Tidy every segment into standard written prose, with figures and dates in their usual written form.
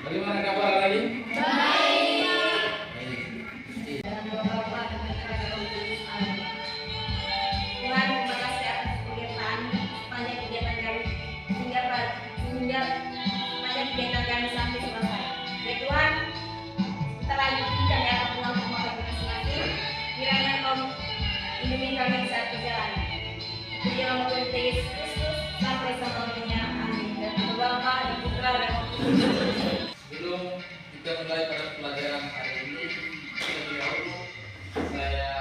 Bagaimana kabar lagi? Sebelum kita mulai pada pelajaran hari ini, terlebih dahulu saya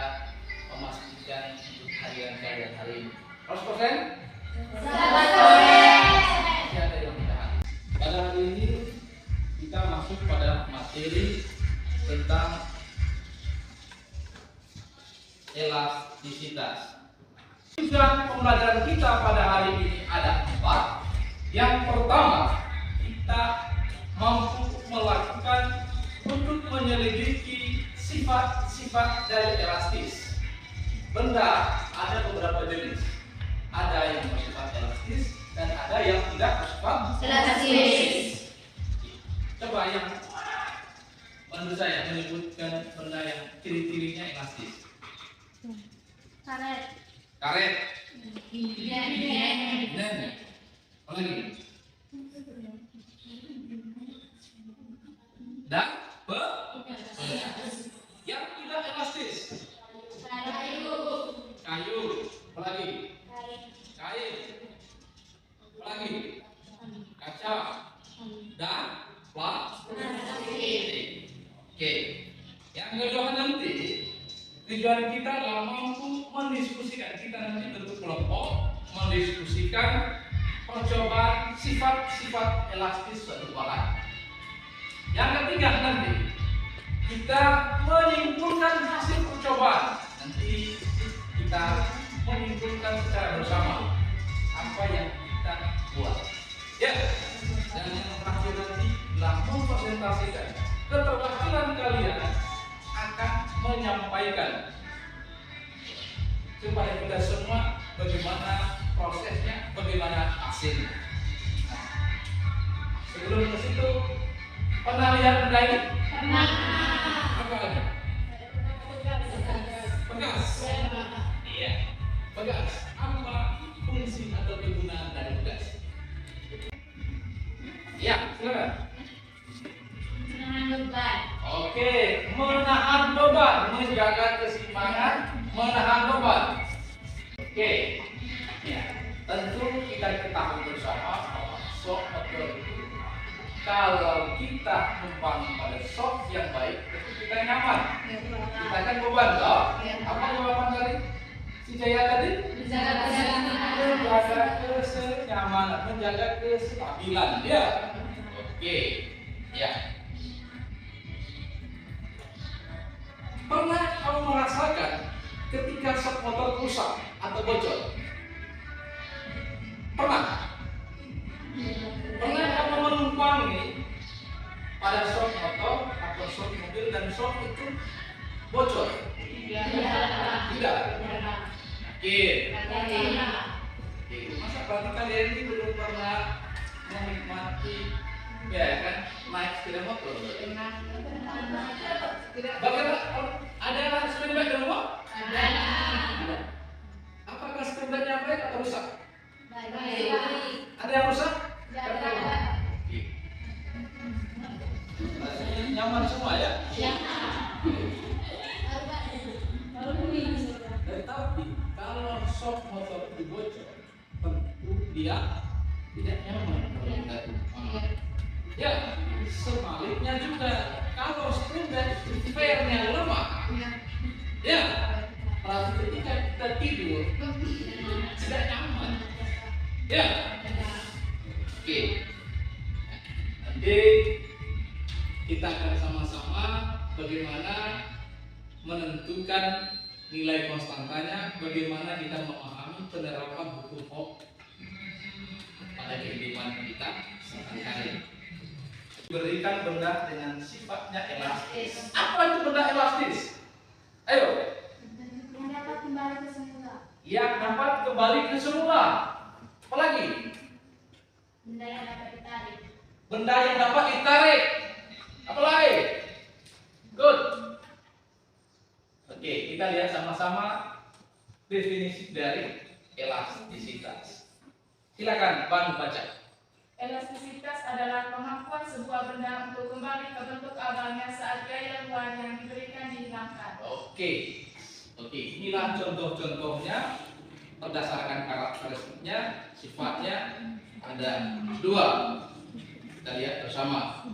memastikan untuk harian kalian hari ini. 100%? Masih ada yang ditahan. Pada hari ini kita masuk pada materi tentang elastisitas. Tujuan pembelajaran kita pada hari ini ada 4. Yang pertama, kita mampu melakukan untuk menyelidiki sifat-sifat dari elastis. Benda ada beberapa jenis. Ada yang bersifat elastis dan ada yang tidak bersifat elastis. Coba yang menurut saya menyebutkan benda yang ciri-cirinya elastis. Karet. Karet. Apa lagi? Dan yang tidak elastis. Kayu. Apa lagi? Kain. Apa lagi? Kaca. Dan plastik. Oke. Yang kedua nanti tujuan kita adalah mampu mendiskusikan. Kita nanti bentuk kelompok mendiskusikan percobaan sifat-sifat elastis suatu bahan. Yang ketiga nanti kita menyimpulkan hasil percobaan. Nanti kita menyimpulkan secara bersama apa yang kita buat. Ya. Dan yang terakhir nanti adalah mempresentasikan keterampilan kalian akan menyampaikan supaya kita semua bagaimana prosesnya, bagaimana hasilnya. Sebelum ke situ, pernah lihat benda ini? Pernah. Apa lagi? Pegas. Iya. Pegas. Apa fungsi atau kegunaan dari pegas? Iya, silakan. Menahan beban. Oke, menahan beban, menjaga keseimbangan, menahan beban. Oke. Ya, tentu kita ketahui bersama bahwa shock motor itu kalau kita membangun pada shock yang baik, tentu kita nyaman. Kita kan beban toh. Apa jawaban dari si Jaya tadi? Menjaga kesenyamanan, menjaga kestabilan. Ya. Oke. Ya. Pernah kamu merasakan ketika shock motor rusak atau bocor? Pernah? Pernah kamu menumpangi pada shock motor atau shock mobil dan shock itu bocor? Tidak. Yakin? Masa berarti kalian ini belum pernah menikmati ya kan naik sepeda motor? Bagaimana? Ada sepeda di rumah? Ada. Apakah sepedanya baik atau rusak? Baik. Ada yang rusak? Jangan. Nyaman semua ya? Tetapi kalau shock motor itu bocor, tentu dia tidak nyaman. Ya, sebaliknya juga kalau sepeda fairnya lemah, ya, berarti ketika kita tidur tidak nyaman. Ya, oke. Nanti kita akan sama-sama bagaimana menentukan nilai konstantanya, bagaimana kita memahami penerapan hukum Hooke pada kehidupan kita sehari-hari. Berikan benda dengan sifatnya elastis. Apa itu benda elastis? Ayo. Yang dapat kembali ke semula. Yang dapat kembali ke semula. Apalagi? Benda yang dapat ditarik. Benda yang dapat ditarik. Apa lagi? Good. Oke, kita lihat sama-sama definisi dari elastisitas. Silakan, Bang, baca. Elastisitas adalah kemampuan sebuah benda untuk kembali ke bentuk awalnya saat gaya luar yang diberikan dihilangkan. Oke, inilah contoh-contohnya berdasarkan karakteristiknya, sifatnya ada 2. Kita lihat bersama.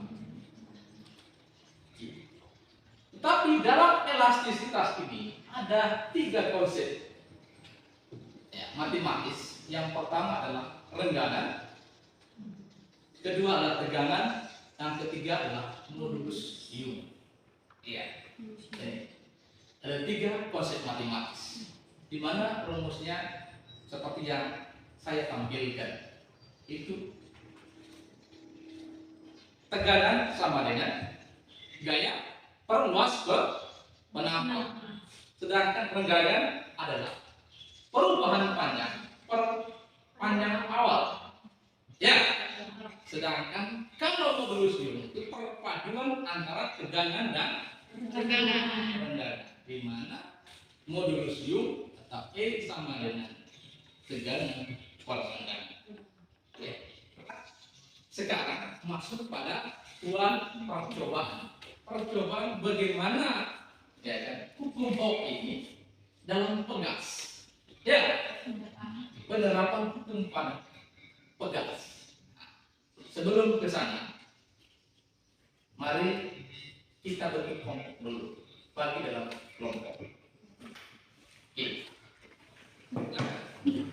Tapi dalam elastisitas ini ada 3 konsep ya, matematis. Yang pertama adalah rengganan, kedua adalah tegangan, yang ketiga adalah modulus ium. Iya. Ada 3 konsep matematis, di mana rumusnya seperti yang saya tampilkan. Itu tegangan sama dengan gaya perluas ke menambah. Sedangkan rengganan adalah perubahan panjang awal. Ya. Sedangkan kalau modulus ium itu perpaduan antara tegangan dan rengganan, di mana modulus ium atau E sama dengan tegangan per rengganan. Ya. Sekarang masuk pada percobaan bagaimana ya kan hukum Hooke ini dalam pegas. Ya, penerapan hukum pegas. Sebelum ke sana, mari kita bagi kelompok dulu. Bagi dalam kelompok. Oke.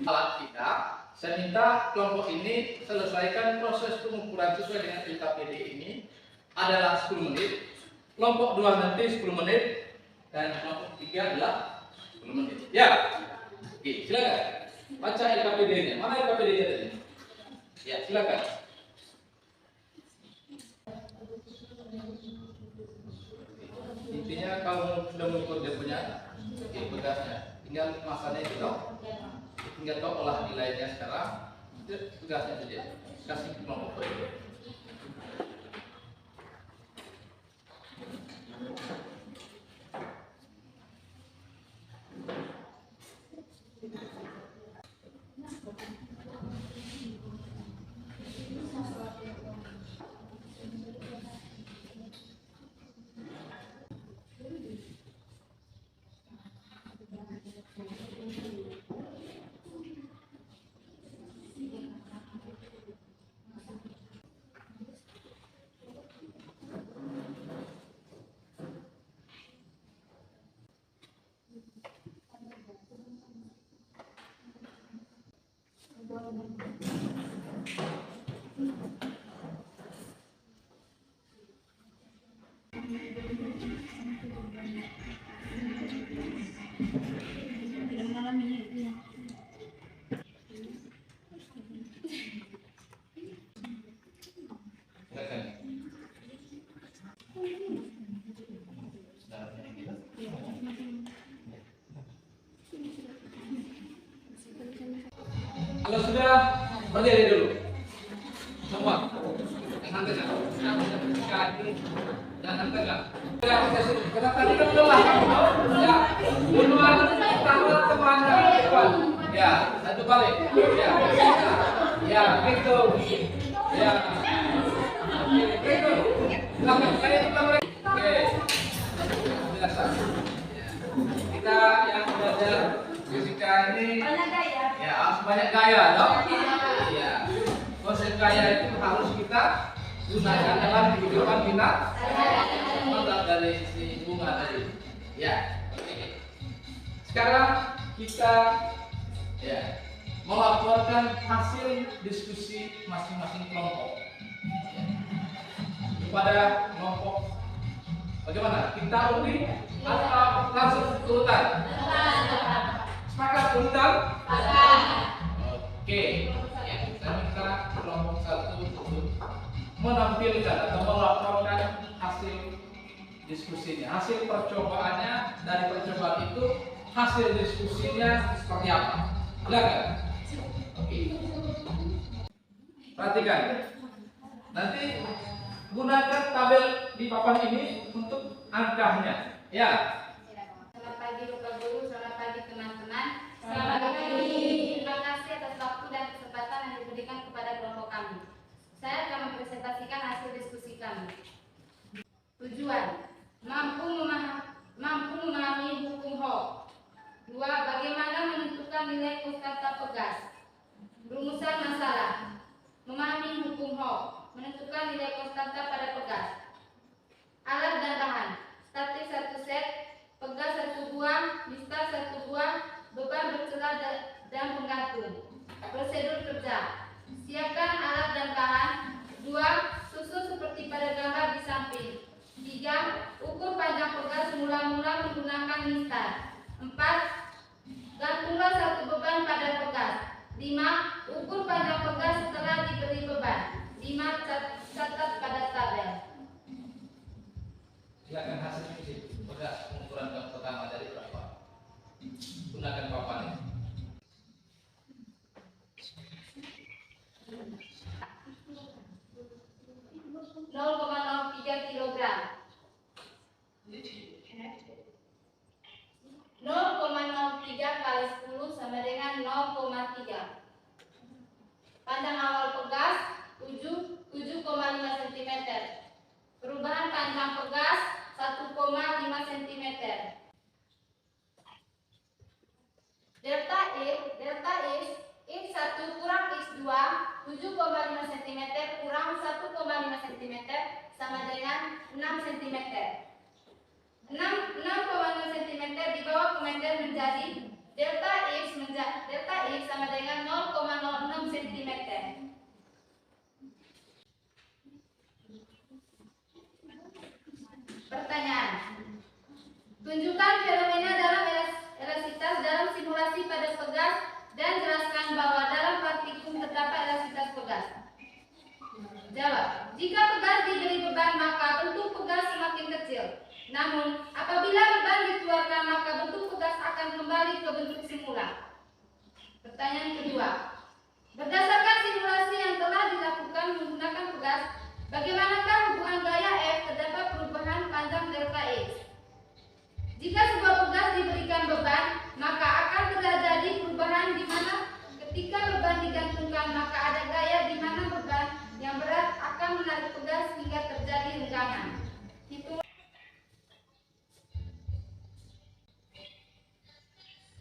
Alat kita, saya minta kelompok ini selesaikan proses pengukuran sesuai dengan LKPD ini adalah 10 menit. Kelompok 2 nanti 10 menit dan kelompok 3 adalah 10 menit. Ya. Oke, silakan. Baca LKPD-nya. Mana LKPD-nya tadi? Ya, silakan. Intinya kalau sudah mengukur dia punya pegasnya, tinggal masanya itu tinggal tahu olah nilainya sekarang, itu pegasnya saja. Kasih kelompok itu. Kalau sudah berdiri dulu, semua jangan tegak, jangan tegak. Karena tadi kan udah lah, ya, duluan tangan kemana? Ya, satu balik, ya, gitu, ya, gitu. Belakang, kayak belakang. Oke, biasa. Kita yang belajar fisika ini. Ya, harus banyak gaya, dong. Iya. Konsep gaya itu harus kita gunakan dalam kehidupan kita. Mantap dari sisi bunga tadi. Ya. Oke. Sekarang kita ya melaporkan hasil diskusi masing-masing kelompok kepada kelompok. Bagaimana? Kita undi atau langsung urutan? Sepakat urutan? Oke, ya, saya minta kelompok 1 untuk menampilkan atau melaporkan hasil diskusinya, hasil percobaannya. Dari percobaan itu hasil diskusinya seperti apa? Silakan. Oke. Perhatikan. Nanti gunakan tabel di papan ini untuk angkanya. Ya. Selamat pagi Bapak Guru, selamat pagi teman-teman. Selamat pagi. Terima kasih atas waktu dan kesempatan yang diberikan kepada kelompok kami. Saya akan mempresentasikan hasil diskusi kami. Tujuan: mampu memahami hukum Hooke. 2. Bagaimana menentukan nilai konstanta pegas. Rumusan masalah: memahami hukum Hooke, menentukan nilai konstanta pada pegas. Alat dan bahan: statik 1 set, pegas 1 buah, listar 1 buah, beban bercelah dan penggantung. Prosedur kerja: siapkan alat dan bahan. 2. Susun seperti pada gambar di samping. 3. Ukur panjang pegas mula-mula menggunakan listar. 4. Gantunglah 1 beban pada pegas. 5. Ukur panjang pegas setelah diberi beban. 5. Catat pada tabel. Silakan hasilnya di situ. Pegas pengukuran pertama dari berapa? Gunakan papan ini. 0,03 kilogram. 0,03 kali 10 sama dengan 0,3. Panjang awal pegas 7,5 cm. Perubahan panjang pegas 1,5 cm. Delta X X1 kurang X2 7,5 cm kurang 1,5 cm sama dengan 6 cm. 6,6 cm di bawah komentar menjadi delta X sama dengan 0,06 cm. Pertanyaan: tunjukkan fenomena dalam elastisitas dalam simulasi pada pegas dan jelaskan bahwa dalam praktikum terdapat elastisitas pegas. Jawab: jika pegas diberi beban maka bentuk pegas semakin kecil. Namun apabila beban dikeluarkan maka bentuk pegas akan kembali ke bentuk semula. Pertanyaan kedua: berdasarkan simulasi yang telah dilakukan menggunakan pegas, bagaimanakah hubungan gaya F terdapat perubahan panjang delta X? Jika sebuah pegas diberikan beban, maka akan terjadi perubahan di mana ketika beban digantungkan maka ada gaya di mana beban yang berat akan menarik pegas hingga terjadi renggangan. Hitung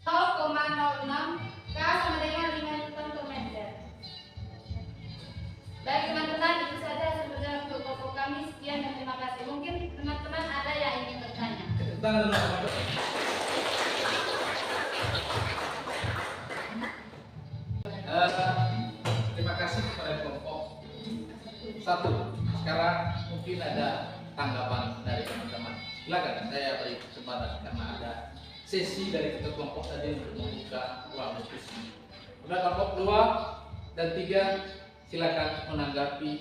0,06 K sama dengan 5 Newton per meter. Baik teman-teman, itu saja hasil kerja untuk kelompok kami. Sekian dan terima kasih. Mungkin teman-teman ada yang ingin bertanya. Tangan dulu. Terima kasih kepada kelompok 1. Sekarang mungkin ada tanggapan dari teman-teman. Silakan, saya beri kesempatan karena ada sesi dari kelompok tadi untuk membuka ruang diskusi. Udah kelompok 2 dan 3 silakan menanggapi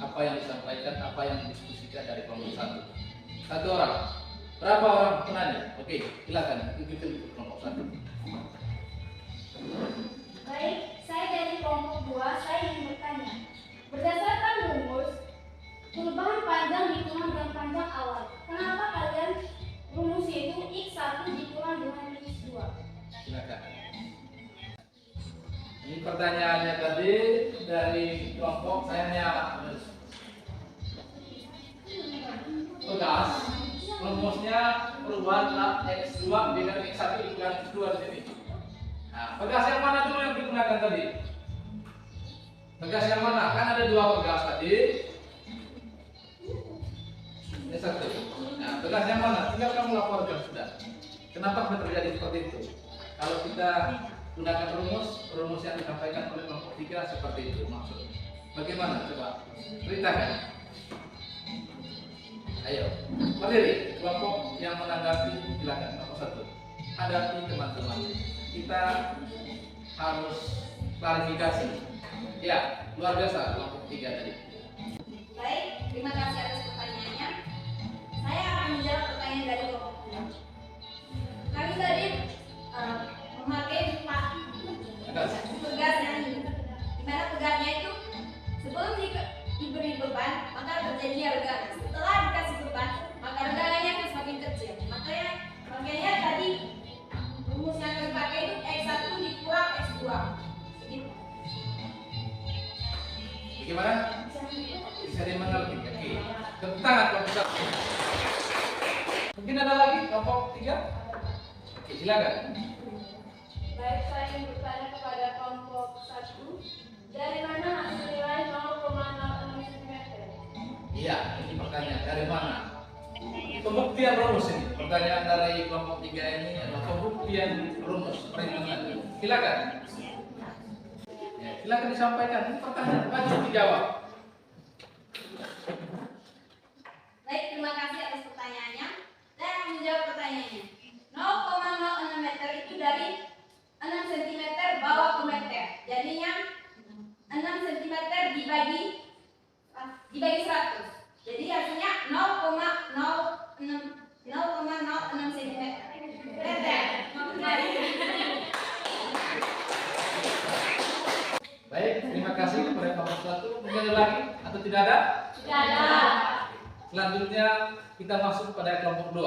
apa yang disampaikan, apa yang didiskusikan dari kelompok 1. 1 orang. Berapa orang penanya? Oke, silakan ikuti kelompok 1. Baik, saya dari kelompok 2, saya ingin bertanya. Berdasarkan rumus perubahan panjang dikurang dengan panjang awal, kenapa kalian rumusnya itu X1 dikurang dengan X2? Silakan. Ini pertanyaannya tadi dari kelompok saya pegas. Rumusnya perubahan X2 dengan X1 dikurangi X2 di sini. Nah, pegas yang mana dulu yang digunakan tadi? Pegas yang mana? Kan ada 2 pegas tadi. Ini 1. Nah, pegas yang mana? Tinggal kamu laporkan sudah. Kenapa terjadi seperti itu? Kalau kita gunakan rumus yang disampaikan oleh kelompok 3 seperti itu maksudnya. Bagaimana? Coba ceritakan. Ayo, berdiri kelompok yang menanggapi, silakan kelompok 1. Hadapi teman-teman. Kita harus klarifikasi. Ya, luar biasa kelompok 3 tadi. Baik, terima kasih atas pertanyaannya. Saya akan menjawab pertanyaan dari kelompok 2. Kami tadi memakai pegas yang di mana pegasnya itu menjadi organik. Setelah dikasih beban, maka organiknya akan semakin kecil. Makanya tadi rumus yang akan dipakai itu X1 dikurang X2. Bagaimana? Bisa dimengerti? Oke. Tepuk tangan kelompok 1. Mungkin ada lagi kelompok 3? Oke, silakan. Baik, saya ingin bertanya kepada kelompok 1. Dari mana hasil nilai 0,06 cm? Iya, ini pertanyaan dari mana? Pembuktian rumus ini. Pertanyaan dari kelompok 3 ini adalah pembuktian rumus perhitungan. Silakan. Ya, silakan disampaikan. Ini pertanyaan wajib dijawab. Baik, terima kasih atas pertanyaannya. Saya akan menjawab pertanyaannya. 0,06 meter itu dari 6 cm bawah ke meter. Jadinya 6 cm dibagi 100. Jadi hasilnya 0,06 cm. Baik, terima kasih kepada kelompok 1. Mungkin ada lagi atau tidak ada? Tidak ada. Selanjutnya kita masuk kepada kelompok 2.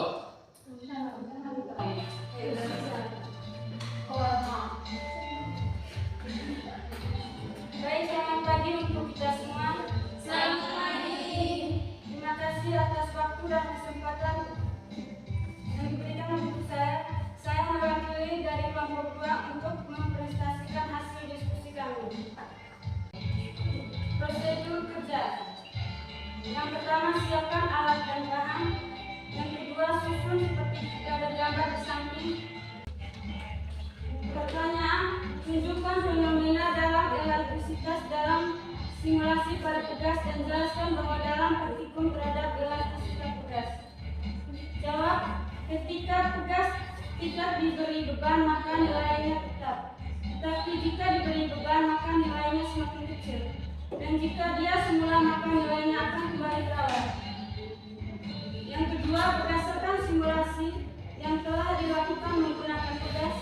Baik, selamat pagi untuk kita semua. Selamat pagi. Terima kasih atas waktu dan kesempatan yang diberikan untuk saya. Saya mewakili dari kelompok 2 untuk mempresentasikan hasil diskusi kami. Prosedur kerja. Yang pertama, siapkan alat dan bahan. Yang kedua, susun seperti ada gambar di samping. Pertanyaan, tunjukkan fenomena dalam elastisitas dalam simulasi pada pegas dan jelaskan bahwa dalam praktikum terhadap elastisitas pegas. Jawab, ketika pegas tidak diberi beban maka nilainya tetap. Tetapi jika diberi beban maka nilainya semakin kecil. Dan jika dia semula maka nilainya akan kembali terawat. Yang kedua, berdasarkan simulasi yang telah dilakukan menggunakan pegas,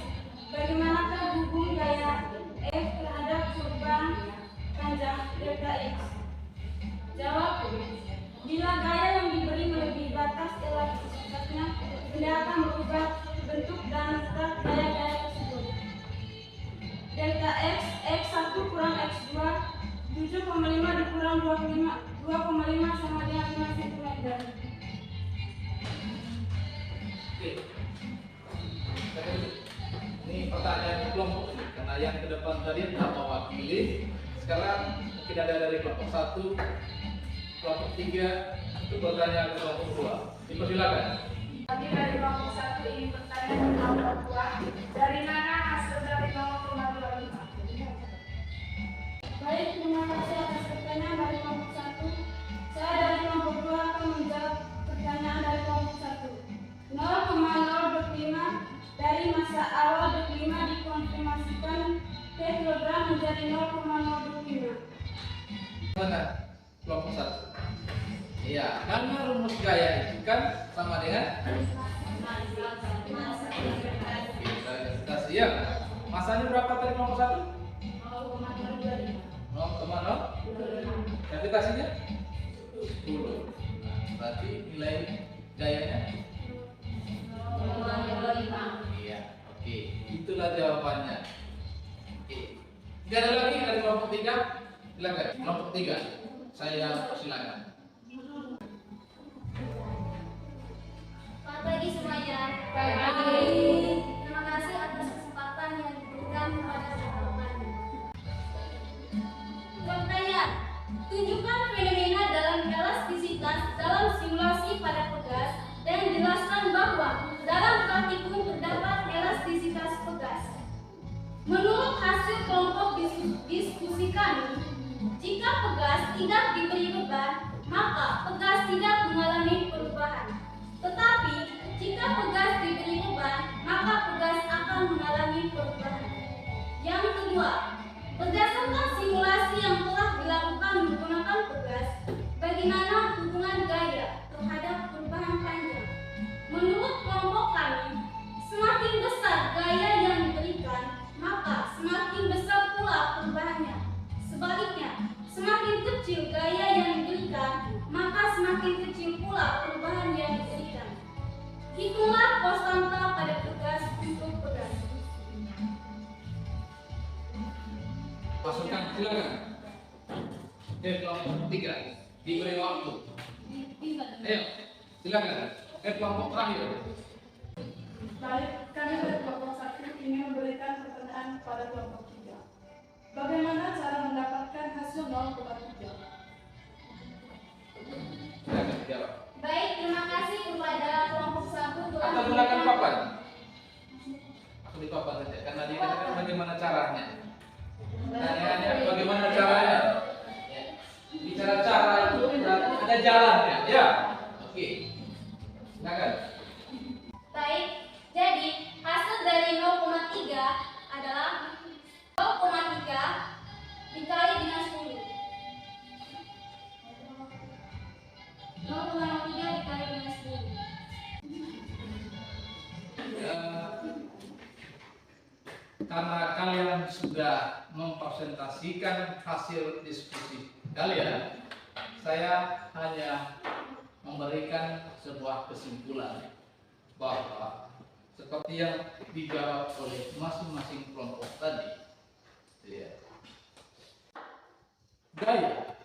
bagaimanakah hubung gaya F terhadap perubahan panjang delta X? Jawab, bila gaya yang diberi melebihi batas elastisitasnya, benda akan berubah bentuk dan start gaya-gaya tersebut. Delta X, X1 kurang X2, 7,5 dikurang 2,5 sama dengan 5 cm. Oke. Ini pertanyaan kelompok ini, karena yang ke depan tadi tidak mewakili. Sekarang mungkin ada dari kelompok 1, kelompok 3 untuk bertanya ke kelompok 2. Dipersilakan. Kami dari kelompok 1 ingin bertanya ke kelompok 2, dari mana hasil dari 0,25? Baik, terima kasih atas pertanyaan dari kelompok 1. Saya dari kelompok 2 akan menjawab pertanyaan dari kelompok 1. 0,025 dari masa awal 25 dikonfirmasikan ke kilogram menjadi 0,025. Mana kelompok 1? Iya, karena rumus gaya itu kan sama dengan gravitasi. Ya, masanya berapa tadi kelompok 1? 0,0. Gravitasinya 10. Berarti nilai gayanya 0,025. iya, oke. Itulah jawabannya. Oke. Tidak ada lagi dari kelompok 3? Silakan. Kelompok 3. Saya silakan. Selamat pagi semuanya. Pagi. Terima kasih atas kesempatan yang diberikan kepada kami. Pertanyaan, tunjukkan fenomena dalam elastisitas dalam simulasi pada pegas dan jelaskan bahwa dalam praktikum terdapat elastisitas pegas. Menurut hasil kelompok diskusi kami, jika pegas tidak diberi beban, maka pegas tidak mengalami perubahan. Tetapi, jika pegas diberi beban, maka pegas akan mengalami perubahan. Yang kedua, berdasarkan simulasi yang telah dilakukan menggunakan pegas, bagaimana hubungan gaya terhadap perubahan panjang? Menurut kelompok kami, semakin besar gaya yang diberikan, maka semakin besar pula perubahannya. Sebaliknya, semakin kecil gaya yang diberikan, maka kecil pula perubahan yang diberikan. Hitunglah konstanta pada tugas untuk pegas. Masukkan, silakan. Kelompok 3 diberi waktu. Ayo, silakan. Kelompok terakhir. Baik, kami dari kelompok 1 ingin memberikan pertanyaan pada kelompok 3. Bagaimana cara mendapatkan hasil 0,3? Silakan jawab. Baik, terima kasih kepada kelompok 1 telah Atau gunakan papan. Aku di papan saja, karena dia katakan bagaimana caranya. Pertanyaannya bagaimana caranya? Ya. Bicara cara itu berarti ada jalannya, ya. Oke. Silakan. Baik, jadi hasil dari 0,3 adalah 0,3 dikali dengan 10. 0,3 dikali dengan 10. Karena kalian sudah mempresentasikan hasil diskusi kalian, saya hanya memberikan sebuah kesimpulan bahwa seperti yang dijawab oleh masing-masing kelompok tadi, ya, gaya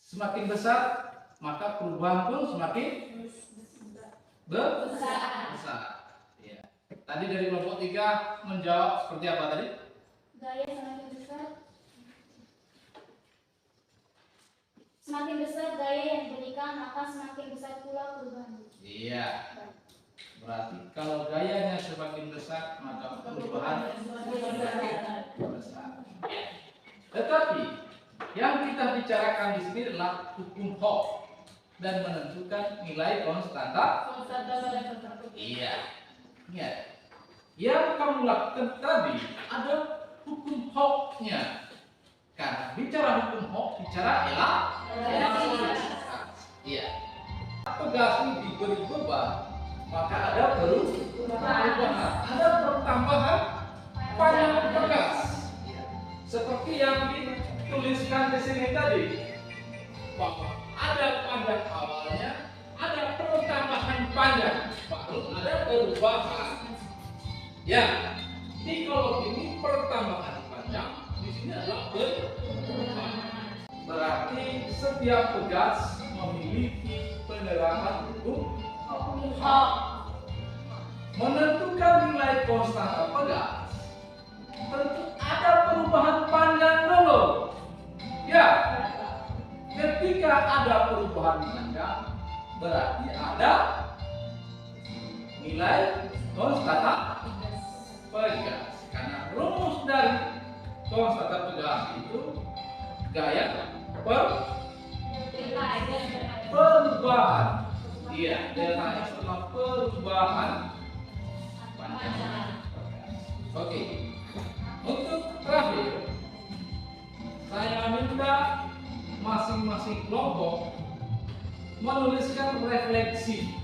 semakin besar maka perubahan pun semakin besar. Ya. Tadi dari kelompok 3 menjawab seperti apa tadi? Gaya semakin besar gaya yang diberikan, maka semakin besar pula perubahan. Iya. Berarti kalau gayanya semakin besar maka perubahan semakin besar. Tetapi yang kita bicarakan di sini adalah hukum Hooke dan menentukan nilai konstanta. Iya. Ingat. Yang kamu lakukan tadi ada hukum Hooke-nya. Karena bicara hukum Hooke bicara elastisitas. Iya. Pegas ini diberi beban, maka ada perubahan, ada pertambahan panjang pegas. Seperti yang dituliskan di sini tadi, bahwa ada panjang awalnya, ada pertambahan panjang, baru ada perubahan. Ya, di kolom ini pertambahan panjang, di sini adalah perubahan. Berarti setiap pegas memiliki penerapan hukum Hooke. Menentukan nilai konstanta pegas, tentu ada perubahan panjang dulu. Ya, ketika ada perubahan panjang, berarti ada nilai konstanta pegas. Karena rumus dari konstanta pegas itu gaya perubahan. Iya, delta X adalah perubahan panjang. Oke. Untuk terakhir, saya minta masing-masing kelompok menuliskan refleksi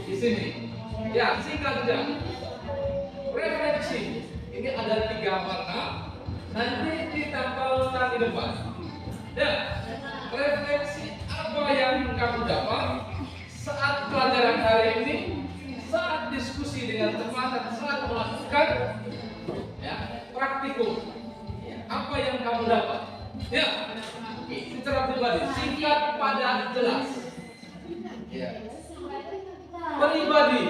di sini. Ya, singkat saja. Refleksi ini ada 3 warna. Nanti ditempelkan di depan. Dan refleksi apa yang kamu dapat saat pelajaran hari ini, saat diskusi dengan teman dan saat melakukan praktikum. Apa yang kamu dapat? Ya, secara pribadi, singkat, padat, jelas. Ya. Pribadi.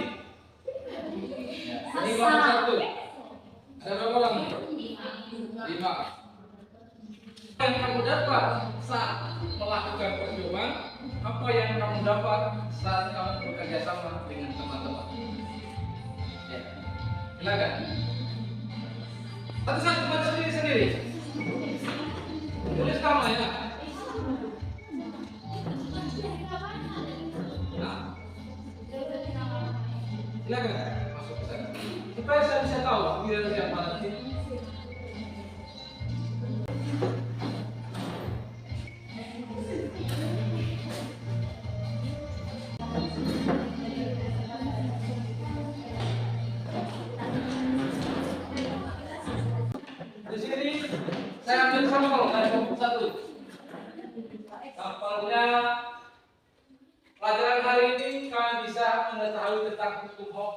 Ini nomor 1. Ada berapa orang? 5. Yang kamu dapat saat melakukan percobaan, apa yang kamu dapat saat kamu bekerja sama dengan teman-teman? Ya. Silakan. Satu-satu buat sendiri-sendiri. Tulis namanya. Nah. Silakan masuk ke sana. Supaya saya bisa tahu kira siapa nanti. Di sini saya ambil sama kalau dari kelompok 1. Tampaknya pelajaran hari ini kalian bisa mengetahui tentang hukum HOK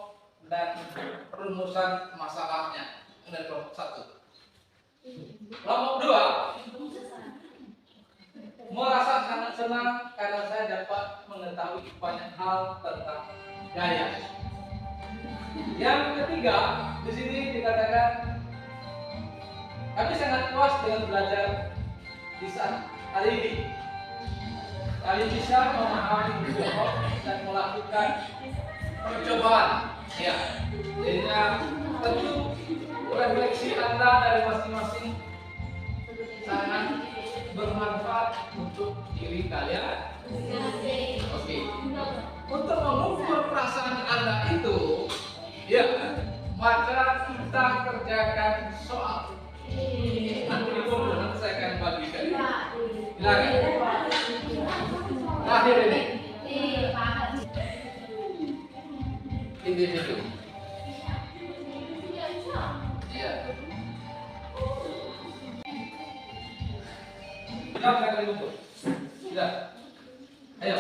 dan perumusan masalahnya. Kemudian kelompok 1. Kelompok 2 merasa sangat senang karena saya dapat mengetahui banyak hal tentang gaya. Yang ketiga, di sini dikatakan kami sangat puas dengan belajar di saat hari ini. Kalian bisa memahami hukum HOK dan melakukan percobaan. Ya, jadinya tentu refleksi Anda dari masing-masing sangat bermanfaat untuk diri kalian. Oke. Untuk mengukur perasaan Anda itu, ya, maka kita kerjakan soal. Nanti di komputer nanti saya akan bagikan. Silakan. Terakhir ini. Individu. Iya. Sudah saya akan kumpul. Sudah. Ayo.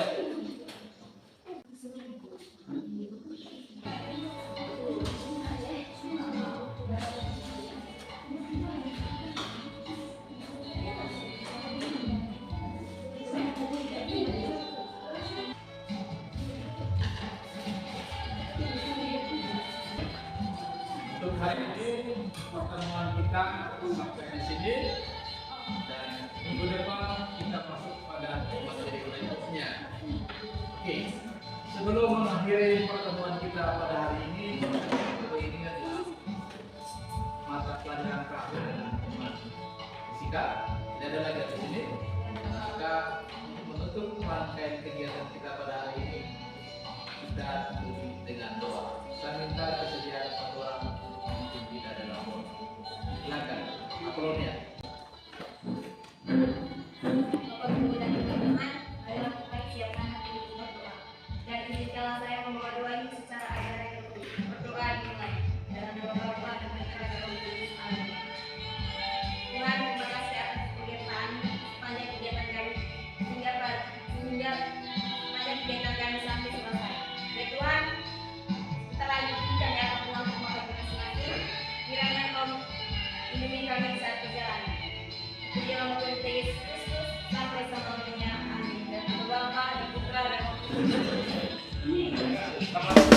Untuk hari ini pertemuan kita sampai di sini dan minggu depan kita masuk pada materi berikutnya. Oke, sebelum mengakhiri pertemuan kita pada hari ini adalah mata pelajaran terakhir adalah teman fisika. Tidak ada lagi di sini. Maka untuk menutup rangkaian kegiatan kita pada hari ini kita tutupi dengan doa. Saya minta kesediaan satu orang mungkin tidak ada nomor. Silakan, Apolonia. Bapak Ibu dan teman-teman, marilah kita siapkan hati untuk berdoa. Dan izinkanlah saya membawa doa ini secara ajaran yang betul. Berdoa dimulai dalam nama Bapa dan Putra dan Roh Kudus. Amin. Tuhan, terima kasih atas kegiatan sepanjang kegiatan kami sehingga sepanjang kegiatan kami sampai selesai. Ya Tuhan, kita lanjutkan kami akan pulang ke rumah kami masing-masing. Kiranya Kau lindungi kami saat perjalanan. Di dalam nama Tuhan Yesus Kristus sampai selama-lamanya. Amin. Dan Bapa, dan Putra, dan Roh Kudus. Selamat